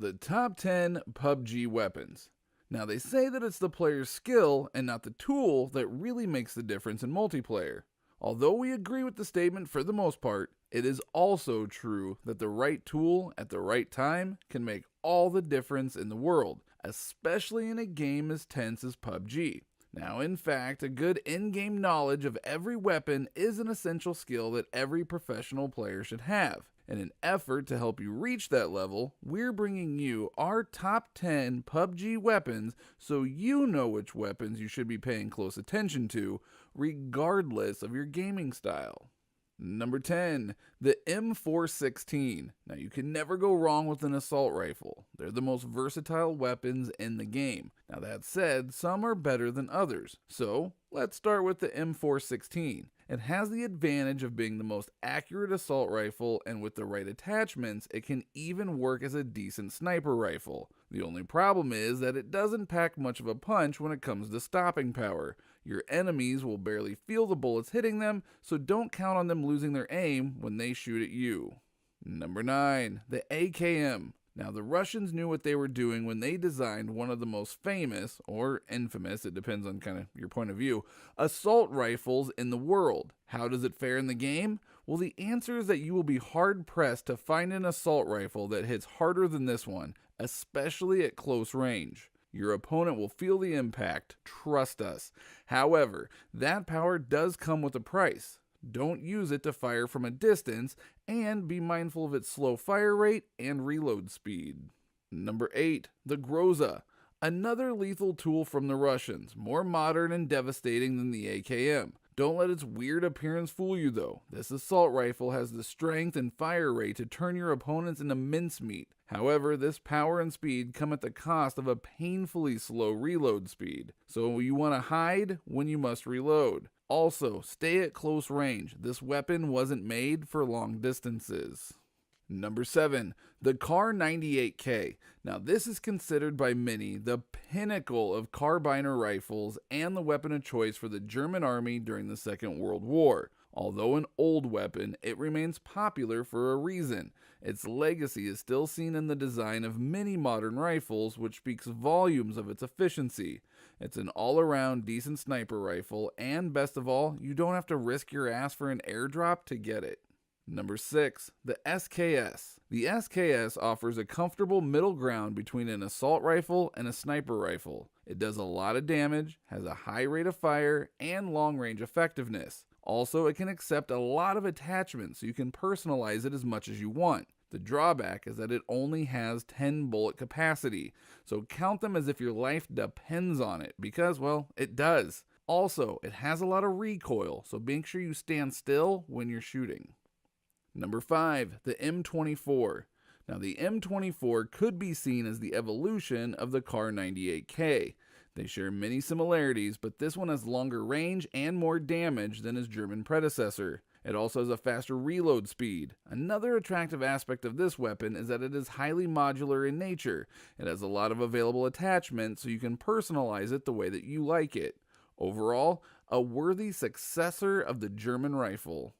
The top 10 PUBG weapons. Now, they say that it's the player's skill and not the tool that really makes the difference in multiplayer. Although we agree with the statement for the most part, it is also true that the right tool at the right time can make all the difference in the world, especially in a game as tense as PUBG. Now, in fact, a good in-game knowledge of every weapon is an essential skill that every professional player should have. In an effort to help you reach that level, we're bringing you our top 10 PUBG weapons so you know which weapons you should be paying close attention to, regardless of your gaming style. Number 10, the M416. Now, you can never go wrong with an assault rifle. They're the most versatile weapons in the game. Now, that said, some are better than others. So, let's start with the M416. It has the advantage of being the most accurate assault rifle, and with the right attachments, it can even work as a decent sniper rifle. The only problem is that it doesn't pack much of a punch when it comes to stopping power. Your enemies will barely feel the bullets hitting them, so don't count on them losing their aim when they shoot at you. Number 9, the AKM. Now, the Russians knew what they were doing when they designed one of the most famous, or infamous, it depends on kind of your point of view, assault rifles in the world. How does it fare in the game? Well, the answer is that you will be hard-pressed to find an assault rifle that hits harder than this one, especially at close range. Your opponent will feel the impact, trust us. However, that power does come with a price. Don't use it to fire from a distance, and be mindful of its slow fire rate and reload speed. Number 8, the Groza. Another lethal tool from the Russians, more modern and devastating than the AKM. Don't let its weird appearance fool you though. This assault rifle has the strength and fire rate to turn your opponents into mincemeat. However, this power and speed come at the cost of a painfully slow reload speed. So you want to hide when you must reload. Also, stay at close range. This weapon wasn't made for long distances. Number 7, the Kar 98K. Now, this is considered by many the pinnacle of carbiner rifles and the weapon of choice for the German army during the Second World War. Although an old weapon, it remains popular for a reason. Its legacy is still seen in the design of many modern rifles, which speaks volumes of its efficiency. It's an all-around decent sniper rifle, and best of all, you don't have to risk your ass for an airdrop to get it. Number 6, the SKS. The SKS offers a comfortable middle ground between an assault rifle and a sniper rifle. It does a lot of damage, has a high rate of fire, and long-range effectiveness. Also, it can accept a lot of attachments, so you can personalize it as much as you want. The drawback is that it only has 10 bullet capacity, so count them as if your life depends on it, because, well, it does. Also, it has a lot of recoil, so make sure you stand still when you're shooting. Number 5, the M24. Now, the M24 could be seen as the evolution of the Kar 98K. They share many similarities, but this one has longer range and more damage than its German predecessor. It also has a faster reload speed. Another attractive aspect of this weapon is that it is highly modular in nature. It has a lot of available attachments, so you can personalize it the way that you like it. Overall, a worthy successor of the German rifle.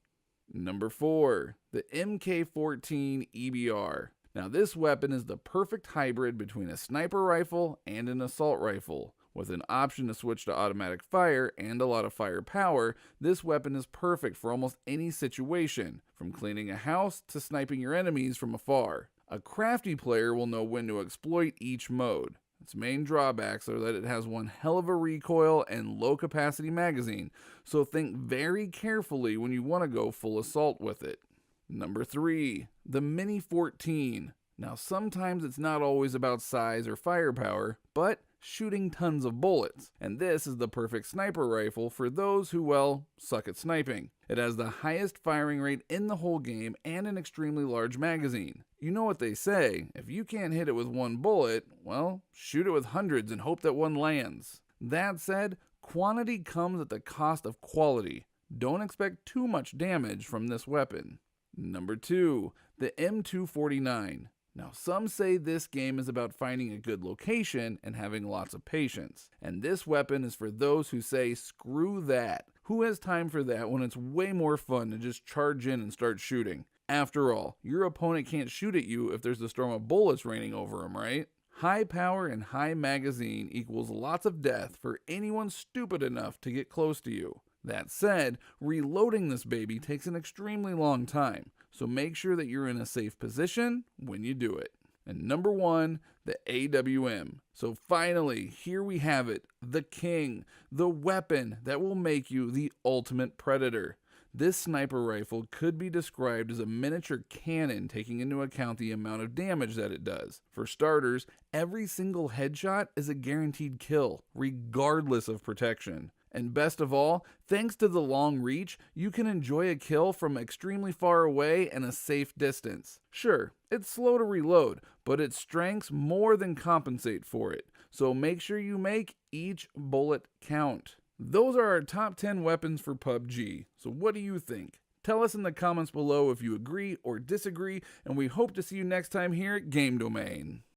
Number 4, the MK14 EBR. Now, this weapon is the perfect hybrid between a sniper rifle and an assault rifle. With an option to switch to automatic fire and a lot of firepower, this weapon is perfect for almost any situation, from cleaning a house to sniping your enemies from afar. A crafty player will know when to exploit each mode. Its main drawbacks are that it has one hell of a recoil and low capacity magazine, so think very carefully when you want to go full assault with it. Number 3, the Mini 14. Now, sometimes it's not always about size or firepower, but shooting tons of bullets, and this is the perfect sniper rifle for those who, well, suck at sniping. It has the highest firing rate in the whole game and an extremely large magazine. You know what they say, if you can't hit it with one bullet, well, shoot it with hundreds and hope that one lands. That said, quantity comes at the cost of quality. Don't expect too much damage from this weapon. Number 2, the M249. Now, some say this game is about finding a good location and having lots of patience. And this weapon is for those who say, screw that. Who has time for that when it's way more fun to just charge in and start shooting? After all, your opponent can't shoot at you if there's a storm of bullets raining over him, right? High power and high magazine equals lots of death for anyone stupid enough to get close to you. That said, reloading this baby takes an extremely long time, so make sure that you're in a safe position when you do it. And number 1, the AWM. So finally, here we have it, the king, the weapon that will make you the ultimate predator. This sniper rifle could be described as a miniature cannon, taking into account the amount of damage that it does. For starters, every single headshot is a guaranteed kill, regardless of protection. And best of all, thanks to the long reach, you can enjoy a kill from extremely far away and a safe distance. Sure, it's slow to reload, but its strengths more than compensate for it, so make sure you make each bullet count. Those are our top 10 weapons for PUBG, so what do you think? Tell us in the comments below if you agree or disagree, and we hope to see you next time here at Game Domain.